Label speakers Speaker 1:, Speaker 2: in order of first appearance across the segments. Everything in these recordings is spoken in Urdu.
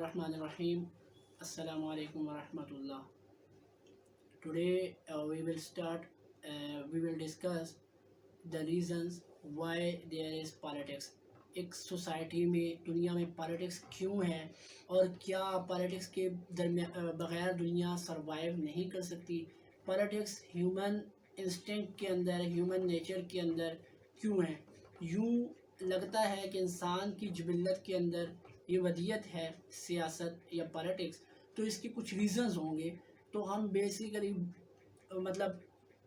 Speaker 1: Rahman Rahim. Assalamu alaikum wa rahmatullah. Today we will discuss the reasons why there is politics. ایک سوسائٹی میں دنیا میں پالیٹکس کیوں ہے اور کیا پالیٹکس کے بغیر دنیا سروائیو نہیں کر سکتی. پالیٹکس ہیومن انسٹنکٹ کے اندر, ہیومن نیچر کے اندر کیوں ہے. یوں لگتا ہے کہ انسان کی جبلت کے اندر یہ ودیت ہے سیاست یا پالیٹکس, تو اس کے کچھ ریزنز ہوں گے. تو ہم بیسیکلی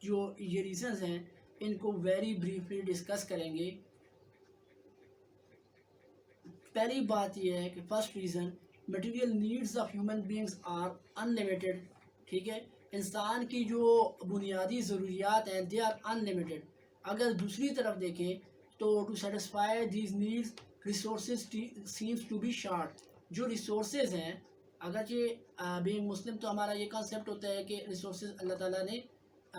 Speaker 1: جو یہ ریزنز ہیں ان کو ویری بریفلی ڈسکس کریں گے. پہلی بات یہ ہے کہ first reason, material needs of human beings are unlimited. ٹھیک ہے, انسان کی جو بنیادی ضروریات ہیں دے آر انلمیٹڈ. اگر دوسری طرف دیکھیں تو to satisfy these needs resources seems to be short. جو ریسورسز ہیں, اگرچہ بینگ مسلم تو ہمارا یہ کانسیپٹ ہوتا ہے کہ ریسورسز اللہ تعالیٰ نے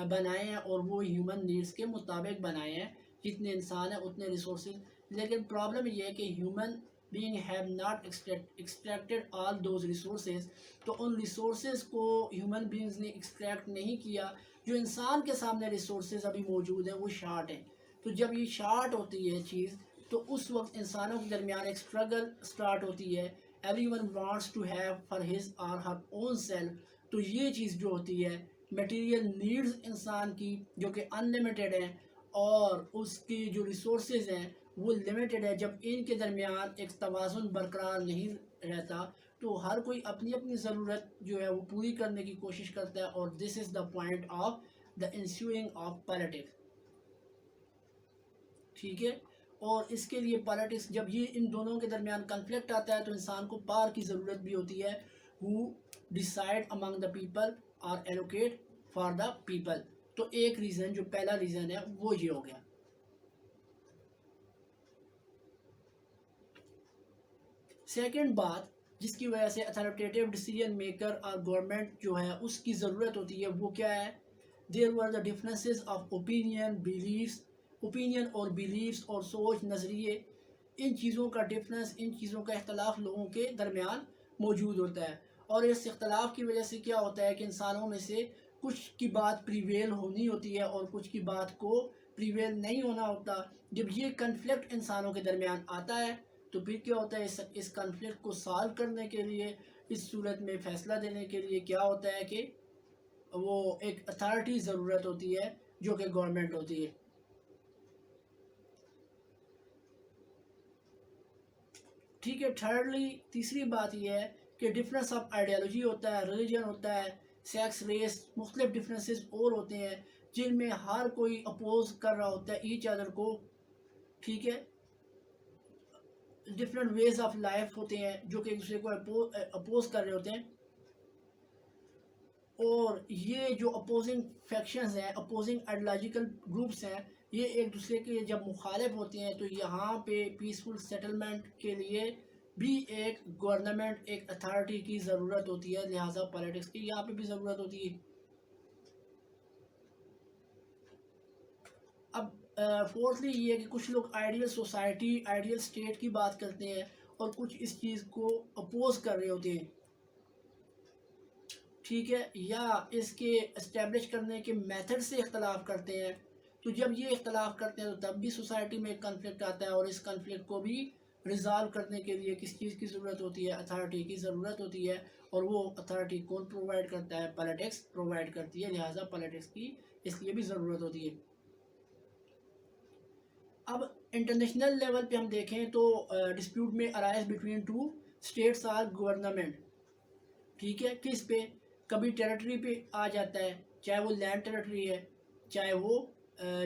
Speaker 1: بنائے ہیں اور وہ ہیومن نیڈز کے مطابق بنائے ہیں, جتنے انسان ہیں اتنے ریسورسز. لیکن پرابلم یہ ہے کہ human being have not extracted all those resources. تو ان ریسورسز کو ہیومن بینگز نے ایکسٹریکٹ نہیں کیا. جو انسان کے سامنے ریسورسز ابھی موجود ہیں وہ شارٹ ہیں. تو جب یہ شارٹ ہوتی ہے چیز تو اس وقت انسانوں کے درمیان ایک اسٹرگل سٹارٹ ہوتی ہے. Everyone wants to have for his or her own self. تو یہ چیز جو ہوتی ہے میٹیریل نیڈز انسان کی جو کہ انلمیٹڈ ہیں اور اس کی جو ریسورسز ہیں وہ لمیٹڈ ہے. جب ان کے درمیان ایک توازن برقرار نہیں رہتا تو ہر کوئی اپنی اپنی ضرورت جو ہے وہ پوری کرنے کی کوشش کرتا ہے, اور this is the point of the answering of politics. ٹھیک ہے, اور اس کے لیے پالیٹکس جب یہ ان دونوں کے درمیان کنفلکٹ آتا ہے تو انسان کو پار کی ضرورت بھی ہوتی ہے. who decide among the people or allocate for the people. تو ایک ریزن جو پہلا ریزن ہے وہ یہ ہو گیا. سیکنڈ بات جس کی وجہ سے اتھارٹیٹیو ڈیسیجن میکر اور گورنمنٹ جو ہے اس کی ضرورت ہوتی ہے وہ کیا ہے. دیر ور دا ڈفرینسز آف اوپینین اور بیلیفس اور سوچ نظریے. ان چیزوں کا ڈفرینس, ان چیزوں کا اختلاف لوگوں کے درمیان موجود ہوتا ہے, اور اس اختلاف کی وجہ سے کیا ہوتا ہے کہ انسانوں میں سے کچھ کی بات پریویل ہونی ہوتی ہے اور کچھ کی بات کو پریویل نہیں ہونا ہوتا. جب یہ کنفلکٹ انسانوں کے درمیان آتا ہے تو پھر کیا ہوتا ہے اس کنفلکٹ کو سالو کرنے کے لیے, اس صورت میں فیصلہ دینے کے لیے کیا ہوتا ہے کہ وہ ایک اتھارٹی ضرورت ہوتی ہے جو کہ گورنمنٹ ہوتی ہے. ٹھیک ہے, تھرڈلی تیسری بات یہ ہے کہ ڈفرینس آف آئیڈیالوجی ہوتا ہے, ریلیجن ہوتا ہے, سیکس, ریس, مختلف ڈفرینسز اور ہوتے ہیں جن میں ہر کوئی اپوز کر رہا ہوتا ہے ایچ ادر کو. ٹھیک ہے, ڈفرینٹ ویز آف لائف ہوتے ہیں جو کہ ایک دوسرے کو اپوز کر رہے ہوتے ہیں. اور یہ جو اپوزنگ فیکشنز ہیں, اپوزنگ آئیڈیالوجیکل گروپس ہیں, یہ ایک دوسرے کے جب مخالف ہوتے ہیں تو یہاں پہ پیسفل سیٹلمنٹ کے لیے بھی ایک گورنمنٹ, ایک اتھارٹی کی ضرورت ہوتی ہے. لہٰذا پالیٹکس کی یہاں پہ بھی ضرورت ہوتی ہے. اب فورتھلی یہ ہے کہ کچھ لوگ آئیڈیل سوسائٹی, آئیڈیل اسٹیٹ کی بات کرتے ہیں اور کچھ اس چیز کو اپوز کر رہے ہوتے ہیں. ٹھیک ہے, یا اس کے اسٹیبلش کرنے کے میتھڈ سے اختلاف کرتے ہیں. تو جب یہ اختلاف کرتے ہیں تو تب بھی سوسائٹی میں ایک کنفلکٹ آتا ہے, اور اس کنفلکٹ کو بھی ریزالو کرنے کے لیے کس چیز کی ضرورت ہوتی ہے, اتھارٹی کی ضرورت ہوتی ہے. اور وہ اتھارٹی کون پرووائڈ کرتا ہے, پالیٹکس پرووائڈ کرتی ہے. لہٰذا پالیٹکس کی اس لیے بھی ضرورت ہوتی ہے. اب انٹرنیشنل لیول پہ ہم دیکھیں تو ڈسپیوٹ میں arise between two states or government. ٹھیک ہے, کس پہ, کبھی ٹیریٹری پہ آ جاتا ہے, چاہے وہ لینڈ ٹیریٹری ہے چاہے وہ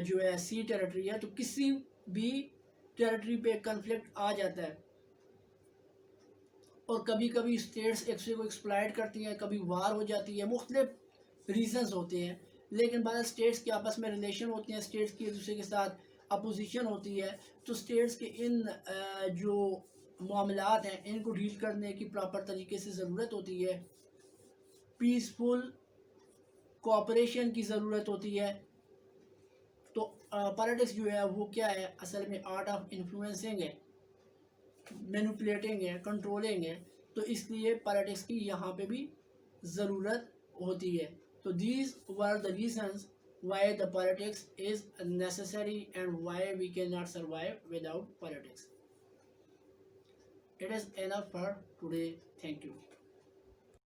Speaker 1: جو ہے سی ٹیریٹری ہے, تو کسی بھی ٹیریٹری پہ کنفلکٹ آ جاتا ہے. اور کبھی کبھی اسٹیٹس ایک دوسرے کو ایکسپلائٹ کرتی ہیں, کبھی وار ہو جاتی ہے, مختلف ریزنز ہوتے ہیں. لیکن بعض اسٹیٹس کے آپس میں ریلیشن ہوتے ہیں, اسٹیٹس کی ایک دوسرے کے ساتھ اپوزیشن ہوتی ہے. تو اسٹیٹس کے ان جو معاملات ہیں ان کو ڈیل کرنے کی پراپر طریقے سے ضرورت ہوتی ہے. پیسفل کوآپریشن کی ضرورت ہوتی ہے. تو پالیٹکس جو ہے وہ کیا ہے, اصل میں آرٹ آف انفلوئنسنگ ہے, مینوپولیٹنگ ہے, کنٹرولنگ ہے. تو اس لیے پالیٹکس کی یہاں پہ بھی ضرورت ہوتی ہے. تو these were the reasons why the politics is necessary and why we cannot survive without politics. It is enough for today. Thank you.